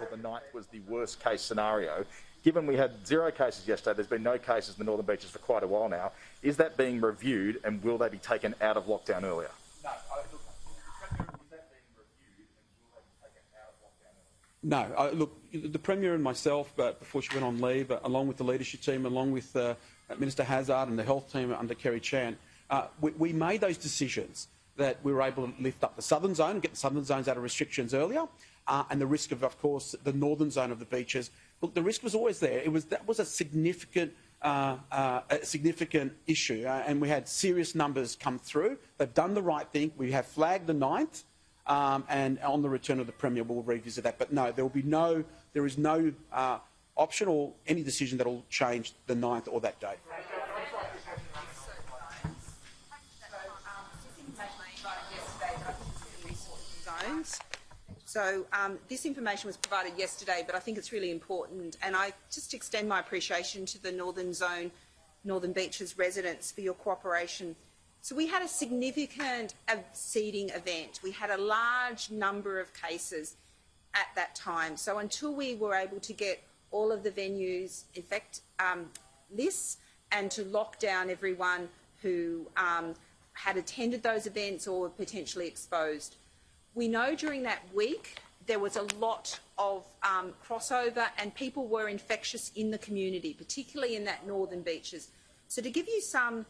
thought the 9th was the worst case scenario. Given we had 0 cases yesterday, there's been no cases in the Northern Beaches for quite a while now. Is that being reviewed, and will they be taken out of lockdown earlier? No, look, is that being reviewed, and will they be taken out of lockdown earlier? No, look, the Premier and myself, before she went on leave, along with the leadership team, along with Minister Hazzard and the health team under Kerry Chan, we made those decisions that we were able to lift up the southern zone and get the southern zones out of restrictions earlier, and the risk of course, the northern zone of the beaches. Look, the risk was always there. That was a significant issue, and we had serious numbers come through. They've done the right thing. We have flagged the 9th, and on the return of the Premier, we'll revisit that. But no, there is no option or any decision that will change the 9th or that date. So this information was provided yesterday, but I think it's really important, and I just extend my appreciation to the Northern Zone, Northern Beaches residents for your cooperation. So we had a significant seeding event. We had a large number of cases at that time. So until we were able to get all of the venues lists and to lock down everyone who had attended those events or were potentially exposed. We know during that week there was a lot of crossover and people were infectious in the community, particularly in that Northern Beaches. So to give you some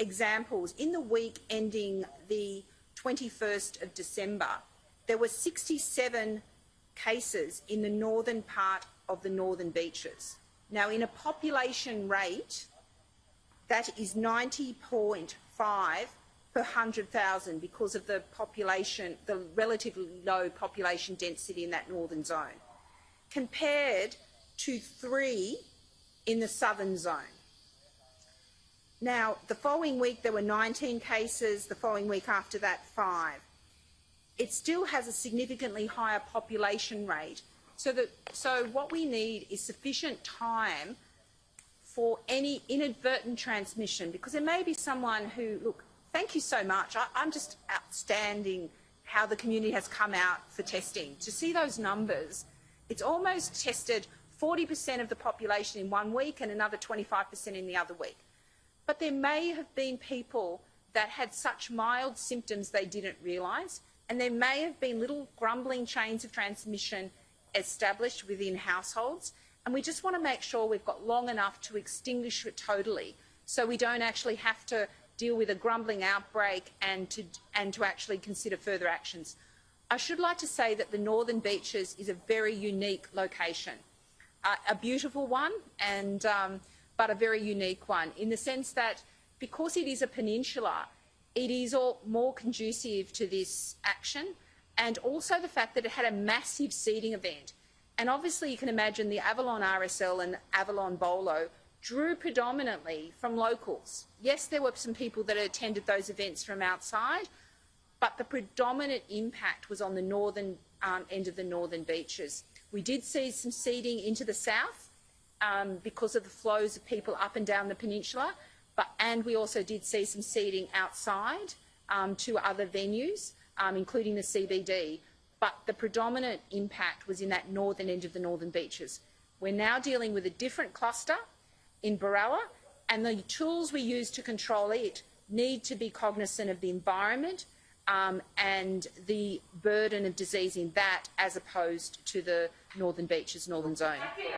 examples, in the week ending the 21st of December, there were 67 cases in the northern part of the Northern Beaches. Now, in a population rate, that is 90.5 per 100,000 because of the population, the relatively low population density in that northern zone, compared to 3 in the southern zone. Now, the following week there were 19 cases, the following week after that 5. It still has a significantly higher population rate, so what we need is sufficient time for any inadvertent transmission, because there may be someone who, look, thank you so much. I'm just outstanding how the community has come out for testing. To see those numbers, it's almost tested 40% of the population in one week and another 25% in the other week. But there may have been people that had such mild symptoms they didn't realise, and there may have been little grumbling chains of transmission established within households, and we just want to make sure we've got long enough to extinguish it totally, so we don't actually have to deal with a grumbling outbreak and to actually consider further actions. I should like to say that the Northern Beaches is a very unique location, a beautiful one, and but a very unique one in the sense that because it is a peninsula, it is more conducive to this action, and also the fact that it had a massive seeding event. And obviously you can imagine the Avalon RSL and Avalon Bolo drew predominantly from locals. Yes, there were some people that attended those events from outside, but the predominant impact was on the northern end of the Northern Beaches. We did see some seeding into the south because of the flows of people up and down the peninsula, and we also did see some seeding outside to other venues, including the CBD, but the predominant impact was in that northern end of the Northern Beaches. We're now dealing with a different cluster in Barella, and the tools we use to control it need to be cognizant of the environment and the burden of disease in that as opposed to the Northern Beaches, Northern Zone.